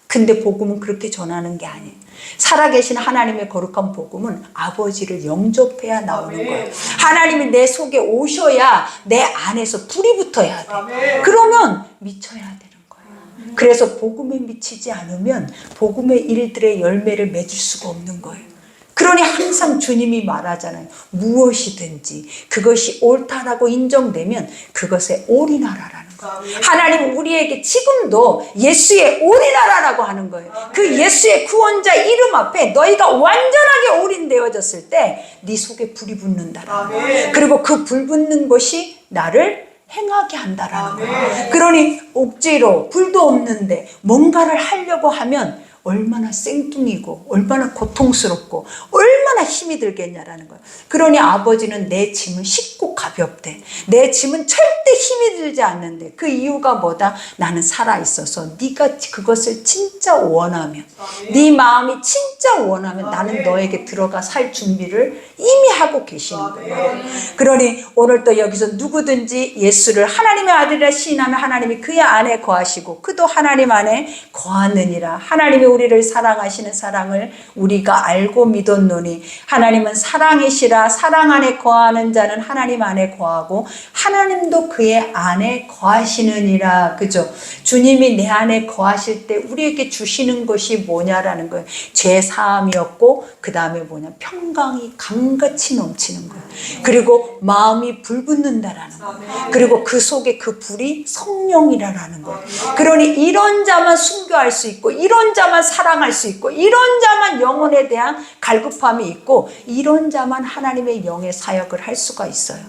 근데 복음은 그렇게 전하는 게 아니에요. 살아계신 하나님의 거룩한 복음은 아버지를 영접해야 나오는 거예요. 하나님이 내 속에 오셔야 내 안에서 불이 붙어야 돼. 그러면 미쳐야 되는 거예요. 그래서 복음에 미치지 않으면 복음의 일들의 열매를 맺을 수가 없는 거예요. 그러니 항상 주님이 말하잖아요. 무엇이든지 그것이 옳다라고 인정되면 그것에 올인하라라는 거예요. 하나님 우리에게 지금도 예수의 올인하라라고 하는 거예요. 그 예수의 구원자 이름 앞에 너희가 완전하게 올인되어졌을 때 네 속에 불이 붙는다라는 거예요. 그리고 그 불 붙는 것이 나를 행하게 한다라는 거예요. 그러니 억지로 불도 없는데 뭔가를 하려고 하면 얼마나 생뚱이고 얼마나 고통스럽고 얼마나 힘이 들겠냐라는 거예요. 그러니 아버지는 내 짐은 쉽고 가볍대. 내 짐은 절대 힘이 들지 않는데 그 이유가 뭐다? 나는 살아있어서 네가 그것을 진짜 원하면, 네 마음이 진짜 원하면 나는 너에게 들어가 살 준비를 이미 하고 계시는 거예요. 그러니 오늘 또 여기서 누구든지 예수를 하나님의 아들이라 시인하면 하나님이 그의 안에 거하시고 그도 하나님 안에 거하느니라. 하나님이 우리를 사랑하시는 사랑을 우리가 알고 믿었노니 하나님은 사랑이시라. 사랑 안에 거하는 자는 하나님 안에 거하고 하나님도 그의 안에 거하시느니라. 그죠? 주님이 내 안에 거하실 때 우리에게 주시는 것이 뭐냐라는 거예요. 죄 사함이었고 그 다음에 뭐냐, 평강이 강같이 넘치는 거예요. 그리고 마음이 불붙는다라는 거예요. 그리고 그 속에 그 불이 성령이라는 거예요. 그러니 이런 자만 순교할 수 있고 이런 자만 사랑할 수 있고 이런 자만 영혼에 대한 갈급함이 있고 이런 자만 하나님의 영의 사역을 할 수가 있어요.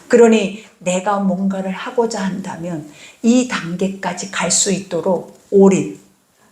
그러니 내가 뭔가를 하고자 한다면 이 단계까지 갈 수 있도록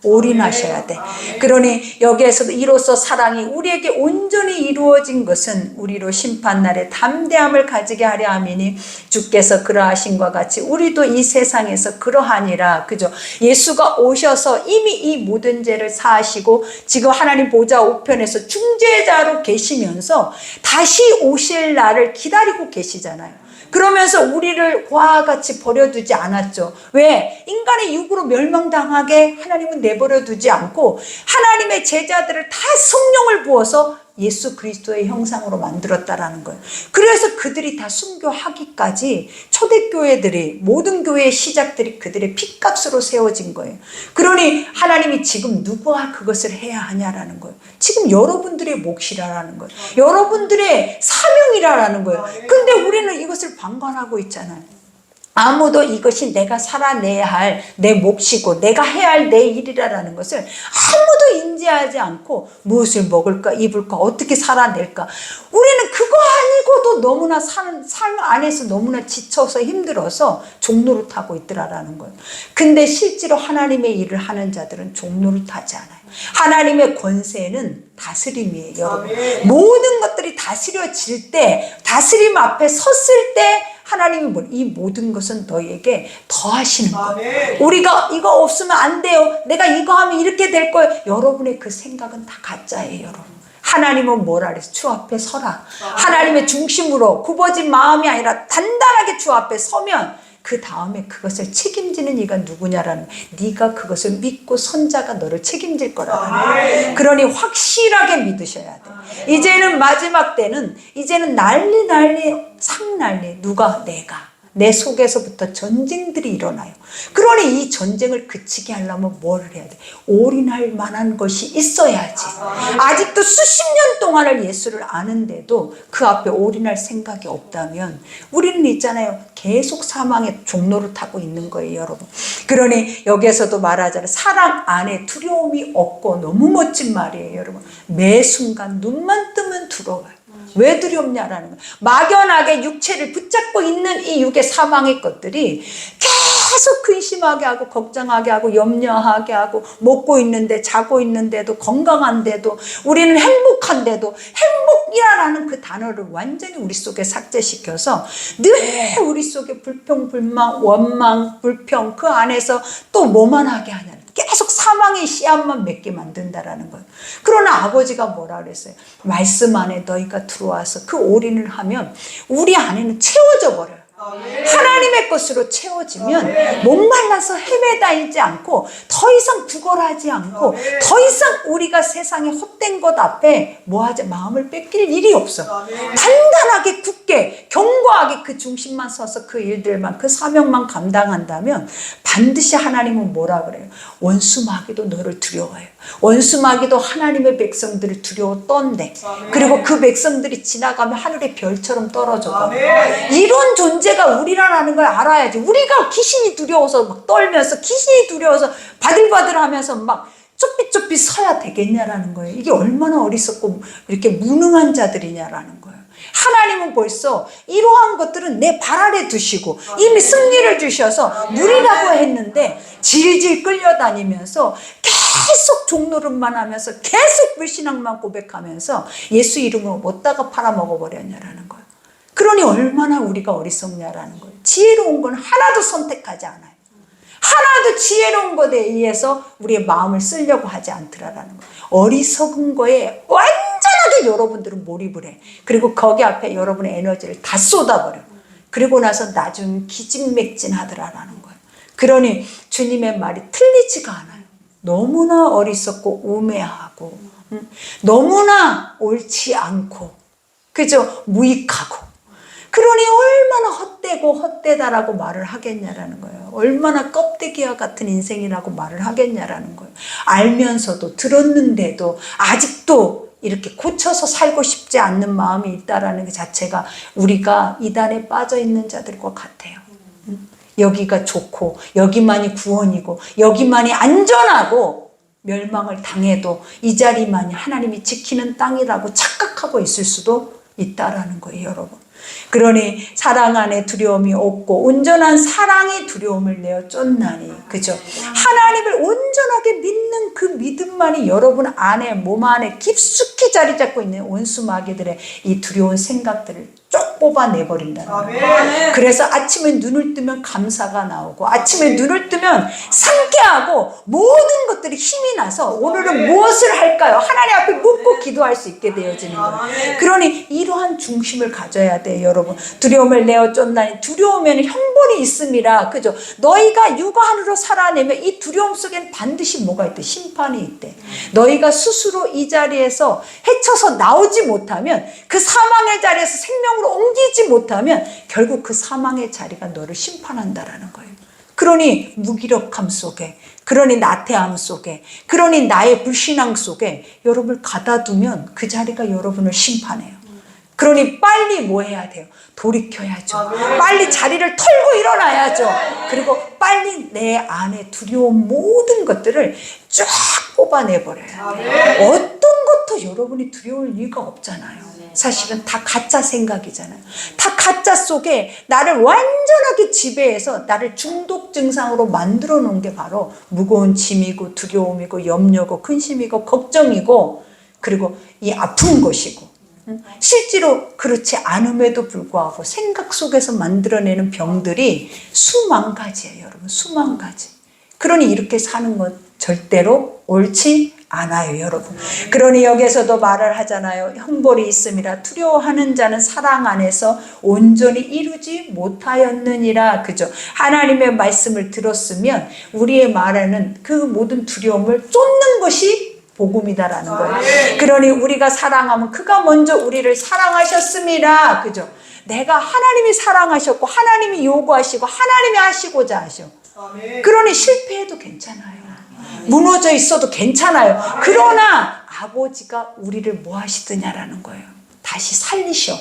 올인하셔야 돼. 그러니 여기에서도 이로써 사랑이 우리에게 온전히 이루어진 것은 우리로 심판날에 담대함을 가지게 하려 함이니 주께서 그러하신과 같이 우리도 이 세상에서 그러하니라. 그죠? 예수가 오셔서 이미 이 모든 죄를 사하시고 지금 하나님 보좌 우편에서 중재자로 계시면서 다시 오실 날을 기다리고 계시잖아요. 그러면서 우리를 고아와 같이 버려두지 않았죠. 왜? 인간의 육으로 멸망당하게 하나님은 내버려두지 않고 하나님의 제자들을 다 성령을 부어서 예수 그리스도의 형상으로 만들었다라는 거예요. 그래서 그들이 다 순교하기까지 초대교회들이, 모든 교회의 시작들이 그들의 핏값으로 세워진 거예요. 그러니 하나님이 지금 누구와 그것을 해야 하냐라는 거예요. 지금 여러분들의 몫이라는 거예요. 여러분들의 사명이라는 거예요. 근데 우리는 이것을 방관하고 있잖아요. 아무도 이것이 내가 살아내야 할 내 몫이고 내가 해야 할 내 일이라는 것을 아무도 인지하지 않고 무엇을 먹을까 입을까 어떻게 살아낼까, 우리는 그거 아니고도 너무나 삶 안에서 너무나 지쳐서 힘들어서 종로를 타고 있더라라는 거예요. 근데 실제로 하나님의 일을 하는 자들은 종로를 타지 않아요. 하나님의 권세는 다스림이에요, 여러분. 모든 것들이 다스려질 때, 다스림 앞에 섰을 때 하나님이 이 모든 것은 너에게 더하시는 거예요. 우리가 이거 없으면 안 돼요. 내가 이거 하면 이렇게 될 거예요. 여러분의 그 생각은 다 가짜예요, 여러분. 하나님은 뭐라 그랬어? 주 앞에 서라. 하나님의 중심으로 굽어진 마음이 아니라 단단하게 주 앞에 서면 그 다음에 그것을 책임지는 이가 누구냐라는 거예요. 네가 그것을 믿고 선자가 너를 책임질 거라는. 그러니 확실하게 믿으셔야 돼. 이제는 마지막 때는 이제는 난리 상난리. 누가? 내가. 내 속에서부터 전쟁들이 일어나요. 그러니 이 전쟁을 그치게 하려면 뭘 해야 돼? 올인할 만한 것이 있어야지. 아직도 수십 년 동안을 예수를 아는데도 그 앞에 올인할 생각이 없다면 우리는 있잖아요. 계속 사망의 종로를 타고 있는 거예요, 여러분. 그러니 여기에서도 말하잖아요. 사랑 안에 두려움이 없고. 너무 멋진 말이에요, 여러분. 매 순간 눈만 뜨면 두려워요. 왜 두렵냐라는 거예요. 막연하게 육체를 붙잡고 있는 이 육의 사망의 것들이 계속 근심하게 하고 걱정하게 하고 염려하게 하고 먹고 있는데 자고 있는데도 건강한데도 우리는 행복한데도 행복이라는 그 단어를 완전히 우리 속에 삭제시켜서 늘 우리 속에 불평, 불만, 원망, 불평 그 안에서 또 뭐만 하게 하냐는 계속 사망의 씨앗만 맺게 만든다라는 거예요. 그러나 아버지가 뭐라 그랬어요? 말씀 안에 너희가 들어와서 그 올인을 하면 우리 안에는 채워져 버려요. 하나님의 것으로 채워지면 목말라서 헤매다니지 않고 더 이상 구걸하지 않고 더 이상 우리가 세상의 헛된 것 앞에 뭐하지 마음을 뺏길 일이 없어. 단단하게 굳게 견고하게 그 중심만 서서 그 일들만 그 사명만 감당한다면 반드시 하나님은 뭐라 그래요? 원수 마귀도 너를 두려워해요. 원수 마귀도 하나님의 백성들을 두려워 떤대. 그리고 그 백성들이 지나가면 하늘의 별처럼 떨어져. 이런 존재가 우리라는 걸 알아야지. 우리가 귀신이 두려워서 막 떨면서 귀신이 두려워서 바들바들하면서 막 쫓빗쫓빗 서야 되겠냐라는 거예요. 이게 얼마나 어리석고 이렇게 무능한 자들이냐라는 거예요. 하나님은 벌써 이러한 것들은 내 발 아래 두시고 이미 승리를 주셔서 누리라고 했는데 질질 끌려다니면서 계속 종노릇만 하면서 계속 불신앙만 고백하면서 예수 이름으로 못다가 팔아먹어버렸냐라는 거예요. 그러니 얼마나 우리가 어리석냐라는 거예요. 지혜로운 건 하나도 선택하지 않아요. 하나도 지혜로운 것에 의해서 우리의 마음을 쓰려고 하지 않더라라는 거예요. 어리석은 거에 완전하게 여러분들은 몰입을 해. 그리고 거기 앞에 여러분의 에너지를 다 쏟아버려. 그리고 나서 나중 기진맥진하더라라는 거예요. 그러니 주님의 말이 틀리지가 않아요. 너무나 어리석고 우매하고 너무나 옳지 않고 그죠? 무익하고 그러니 얼마나 헛되고 헛되다라고 말을 하겠냐라는 거예요. 얼마나 껍데기와 같은 인생이라고 말을 하겠냐라는 거예요. 알면서도 들었는데도 아직도 이렇게 고쳐서 살고 싶지 않는 마음이 있다라는 그 자체가 우리가 이단에 빠져 있는 자들과 같아요. 여기가 좋고 여기만이 구원이고 여기만이 안전하고 멸망을 당해도 이 자리만이 하나님이 지키는 땅이라고 착각하고 있을 수도 있다라는 거예요, 여러분. 그러니 사랑 안에 두려움이 없고 온전한 사랑이 두려움을 내어 쫓나니 그죠? 하나님을 온전하게 믿는 그 믿음만이 여러분 안에 몸 안에 깊숙이 자리 잡고 있는 원수 마귀들의 이 두려운 생각들을 쭉 뽑아내버린다는 거예요. 그래서 아침에 눈을 뜨면 감사가 나오고 아침에 눈을 뜨면 상쾌하고 모든 것들이 힘이 나서 오늘은 무엇을 할까요? 하나님 앞에 묻고 기도할 수 있게 되어지는 거예요. 그러니 이러한 중심을 가져야 돼요, 여러분. 두려움을 내어 쫓나니 두려우면 형벌이 있음이라. 그죠? 너희가 육아 안으로 살아내면 이 두려움 속에는 반드시 뭐가 있대? 심판이 있대. 너희가 스스로 이 자리에서 헤쳐서 나오지 못하면 그 사망의 자리에서 생명으로 옮기지 못하면 결국 그 사망의 자리가 너를 심판한다라는 거예요. 그러니 무기력함 속에, 그러니 나태함 속에, 그러니 나의 불신앙 속에 여러분을 가다두면 그 자리가 여러분을 심판해요. 그러니 빨리 뭐 해야 돼요? 돌이켜야죠. 빨리 자리를 털고 일어나야죠. 그리고 빨리 내 안에 두려운 모든 것들을 쫙 뽑아내버려요. 어떤 것도 여러분이 두려울 이유가 없잖아요. 사실은 다 가짜 생각이잖아요. 다 가짜 속에 나를 완전하게 지배해서 나를 중독 증상으로 만들어 놓은 게 바로 무거운 짐이고 두려움이고 염려고 근심이고 걱정이고 그리고 이 아픈 것이고 실제로 그렇지 않음에도 불구하고 생각 속에서 만들어내는 병들이 수만 가지예요, 여러분. 수만 가지. 그러니 이렇게 사는 건 절대로 옳지 않아요, 여러분. 그러니 여기에서도 말을 하잖아요. 형벌이 있음이라 두려워하는 자는 사랑 안에서 온전히 이루지 못하였느니라. 그죠? 하나님의 말씀을 들었으면 우리의 말에는 그 모든 두려움을 쫓는 것이 복음이다라는 거예요. 그러니 우리가 사랑하면 그가 먼저 우리를 사랑하셨음이라. 그죠? 내가 하나님이 사랑하셨고 하나님이 요구하시고 하나님이 하시고자 하셔. 그러니 실패해도 괜찮아요. 무너져 있어도 괜찮아요. 그러나 아버지가 우리를 뭐 하시더냐라는 거예요. 다시 살리셔.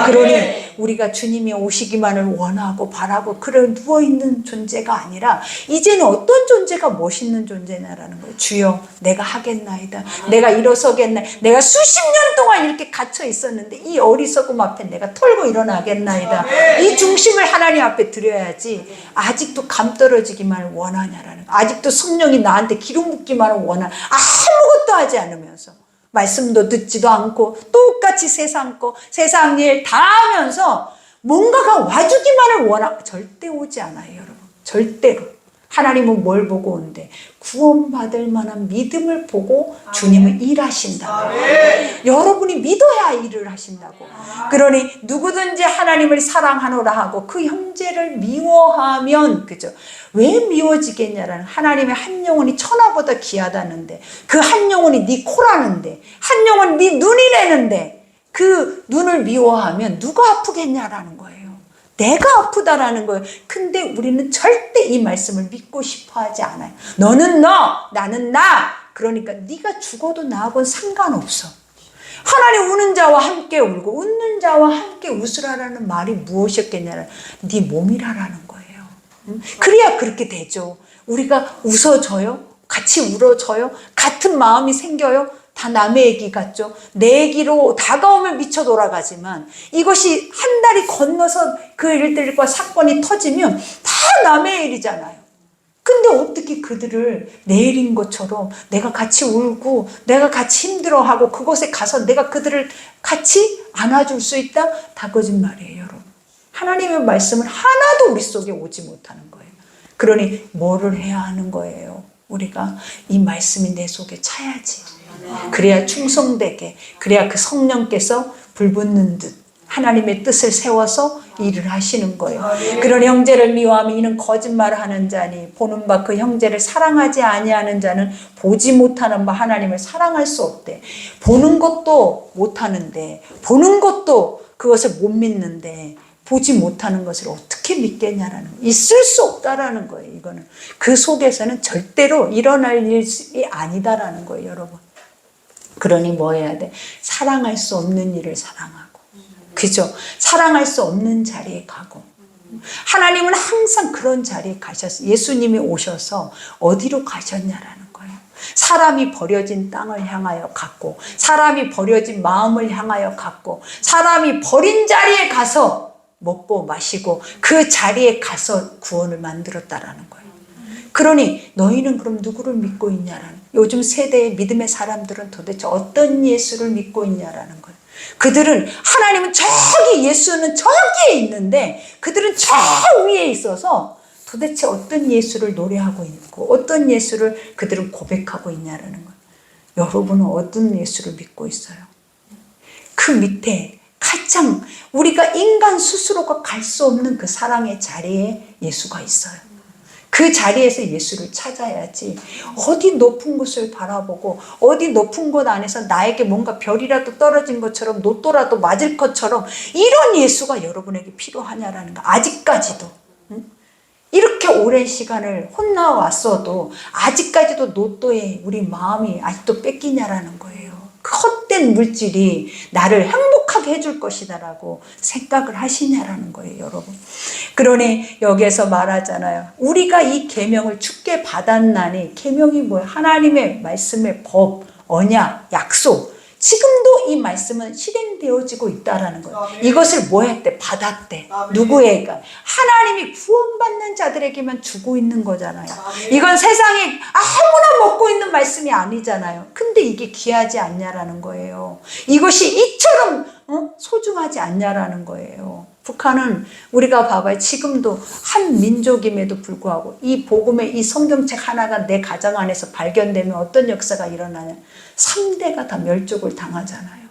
그러니 우리가 주님이 오시기만을 원하고 바라고 그런 누워있는 존재가 아니라 이제는 어떤 존재가 멋있는 존재냐라는 거예요. 주여 내가 하겠나이다. 내가 일어서겠나. 내가 수십 년 동안 이렇게 갇혀 있었는데 이 어리석음 앞에 내가 털고 일어나겠나이다. 이 중심을 하나님 앞에 드려야지. 아직도 감 떨어지기만을 원하냐라는 거예요. 아직도 성령이 나한테 기름 붓기만을 원하는, 아무것도 하지 않으면서 말씀도 듣지도 않고 똑같이 세상 일 다 하면서 뭔가가 와주기만을 원하고 절대 오지 않아요, 여러분. 절대로. 하나님은 뭘 보고 온대? 구원받을 만한 믿음을 보고 주님은 일하신다고. 여러분이 믿어야 일을 하신다고. 그러니 누구든지 하나님을 사랑하노라 하고 그 형제를 미워하면, 그죠? 왜 미워지겠냐라는, 하나님의 한 영혼이 천하보다 귀하다는데, 그 한 영혼이 네 코라는데, 한 영혼 네 눈이라는데, 그 눈을 미워하면 누가 아프겠냐라는 거예요. 내가 아프다라는 거예요. 근데 우리는 절대 이 말씀을 믿고 싶어 하지 않아요. 너는 너, 나는 나. 그러니까 네가 죽어도 나하고는 상관없어. 하나님 우는 자와 함께 울고 웃는 자와 함께 웃으라라는 말이 무엇이었겠냐는, 네 몸이라라는 거예요. 그래야 그렇게 되죠. 우리가 웃어줘요. 같이 울어줘요. 같은 마음이 생겨요. 다 남의 얘기 같죠. 내 얘기로 다가오면 미쳐 돌아가지만 이것이 한 달이 건너서 그 일들과 사건이 터지면 다 남의 일이잖아요. 근데 어떻게 그들을 내 일인 것처럼 내가 같이 울고 내가 같이 힘들어하고 그곳에 가서 내가 그들을 같이 안아줄 수 있다? 다 거짓말이에요, 여러분. 하나님의 말씀은 하나도 우리 속에 오지 못하는 거예요. 그러니 뭐를 해야 하는 거예요? 우리가 이 말씀이 내 속에 차야지. 그래야 충성되게, 그래야 그 성령께서 불붙는 듯 하나님의 뜻을 세워서 일을 하시는 거예요. 그런 형제를 미워하면 이는 거짓말을 하는 자니 보는 바 그 형제를 사랑하지 아니하는 자는 보지 못하는 바 하나님을 사랑할 수 없대. 보는 것도 못하는데, 보는 것도 그것을 못 믿는데 보지 못하는 것을 어떻게 믿겠냐라는 거예요. 있을 수 없다라는 거예요. 이거는 그 속에서는 절대로 일어날 일이 아니다라는 거예요, 여러분. 그러니 뭐 해야 돼? 사랑할 수 없는 일을 사랑하고, 그죠? 사랑할 수 없는 자리에 가고. 하나님은 항상 그런 자리에 가셨어요. 예수님이 오셔서 어디로 가셨냐라는 거예요. 사람이 버려진 땅을 향하여 갔고, 사람이 버려진 마음을 향하여 갔고, 사람이 버린 자리에 가서 먹고 마시고 그 자리에 가서 구원을 만들었다라는 거예요. 그러니 너희는 그럼 누구를 믿고 있냐라는, 요즘 세대의 믿음의 사람들은 도대체 어떤 예수를 믿고 있냐라는 거예요. 그들은, 하나님은 저기, 예수는 저기에 있는데 그들은 저 위에 있어서 도대체 어떤 예수를 노래하고 있고 어떤 예수를 그들은 고백하고 있냐라는 거예요. 여러분은 어떤 예수를 믿고 있어요? 그 밑에 가장 우리가 인간 스스로가 갈 수 없는 그 사랑의 자리에 예수가 있어요. 그 자리에서 예수를 찾아야지, 어디 높은 곳을 바라보고 어디 높은 곳 안에서 나에게 뭔가 별이라도 떨어진 것처럼 로또라도 맞을 것처럼 이런 예수가 여러분에게 필요하냐라는 거. 아직까지도 이렇게 오랜 시간을 혼나왔어도 아직까지도 로또에 우리 마음이 아직도 뺏기냐라는 거예요. 그 헛된 물질이 나를 행복하게 해줄 것이다라고 생각을 하시냐라는 거예요, 여러분. 그러니 여기에서 말하잖아요. 우리가 이 계명을 주께 받았나니, 계명이 뭐예요? 하나님의 말씀의 법, 언약, 약속. 지금도 이 말씀은 실행되어지고 있다라는 거예요. 이것을 뭐 했대? 받았대. 누구에게? 하나님이 구원받는 자들에게만 주고 있는 거잖아요. 이건 세상에 아무나 먹고 있는 말씀이 아니잖아요. 근데 이게 귀하지 않냐라는 거예요. 이것이 이처럼 소중하지 않냐라는 거예요. 북한은 우리가 봐봐요. 지금도 한 민족임에도 불구하고 이 복음의 이 성경책 하나가 내 가정 안에서 발견되면 어떤 역사가 일어나냐. 3대가 다 멸족을 당하잖아요.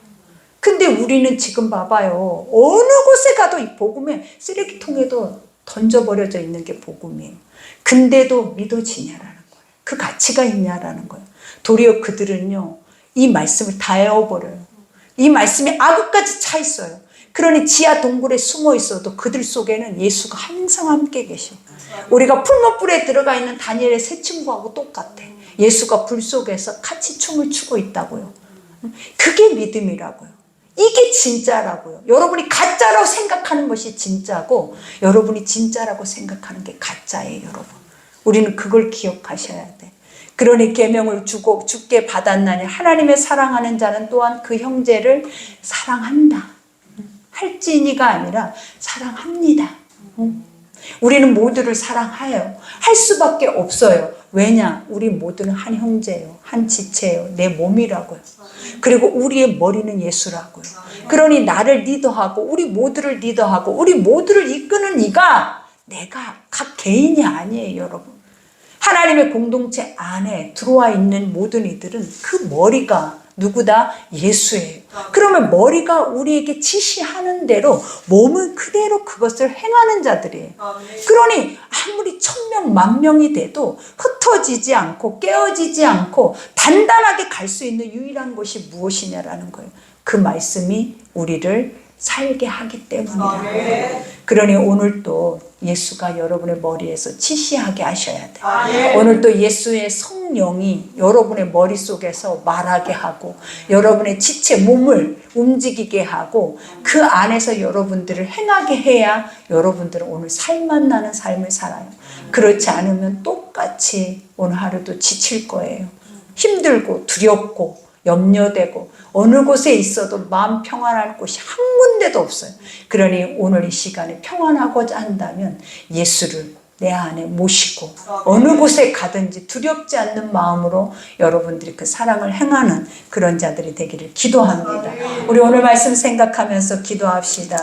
근데 우리는 지금 봐봐요. 어느 곳에 가도 이 복음의 쓰레기통에도 던져버려져 있는 게 복음이에요. 근데도 믿어지냐라는 거예요. 그 가치가 있냐라는 거예요. 도리어 그들은요, 이 말씀을 다 에워버려요. 이 말씀이 악으까지 차 있어요. 그러니 지하 동굴에 숨어 있어도 그들 속에는 예수가 항상 함께 계셔. 우리가 풀무불에 들어가 있는 다니엘의 세 친구하고 똑같아. 예수가 불 속에서 같이 춤을 추고 있다고요. 그게 믿음이라고요. 이게 진짜라고요. 여러분이 가짜라고 생각하는 것이 진짜고 여러분이 진짜라고 생각하는 게 가짜예요, 여러분. 우리는 그걸 기억하셔야 돼. 그러니 계명을 주고 주께 받았나니 하나님의 사랑하는 자는 또한 그 형제를 사랑한다. 할지니가 아니라 사랑합니다. 우리는 모두를 사랑해요. 할 수밖에 없어요. 왜냐? 우리 모두는 한 형제예요. 한 지체예요. 내 몸이라고요. 그리고 우리의 머리는 예수라고요. 그러니 나를 리더하고 우리 모두를 리더하고 우리 모두를 이끄는 이가 내가 각 개인이 아니에요, 여러분. 하나님의 공동체 안에 들어와 있는 모든 이들은 그 머리가 누구다? 예수예요. 그러면 머리가 우리에게 지시하는 대로 몸은 그대로 그것을 행하는 자들이에요. 그러니 아무리 1000명, 10,000명이 돼도 흩어지지 않고 깨어지지 않고 단단하게 갈 수 있는 유일한 것이 무엇이냐라는 거예요. 그 말씀이 우리를 살게 하기 때문이다. 그러니 오늘 또 예수가 여러분의 머리에서 지시하게 하셔야 돼. 오늘 또 예수의 성령이 여러분의 머릿속에서 말하게 하고 여러분의 지체 몸을 움직이게 하고 그 안에서 여러분들을 행하게 해야 여러분들은 오늘 살맛 나는 삶을 살아요. 그렇지 않으면 똑같이 오늘 하루도 지칠 거예요. 힘들고 두렵고 염려되고 어느 곳에 있어도 마음 평안할 곳이 한 군데도 없어요. 그러니 오늘 이 시간에 평안하고자 한다면 예수를 내 안에 모시고 어느 곳에 가든지 두렵지 않는 마음으로 여러분들이 그 사랑을 행하는 그런 자들이 되기를 기도합니다. 우리 오늘 말씀 생각하면서 기도합시다.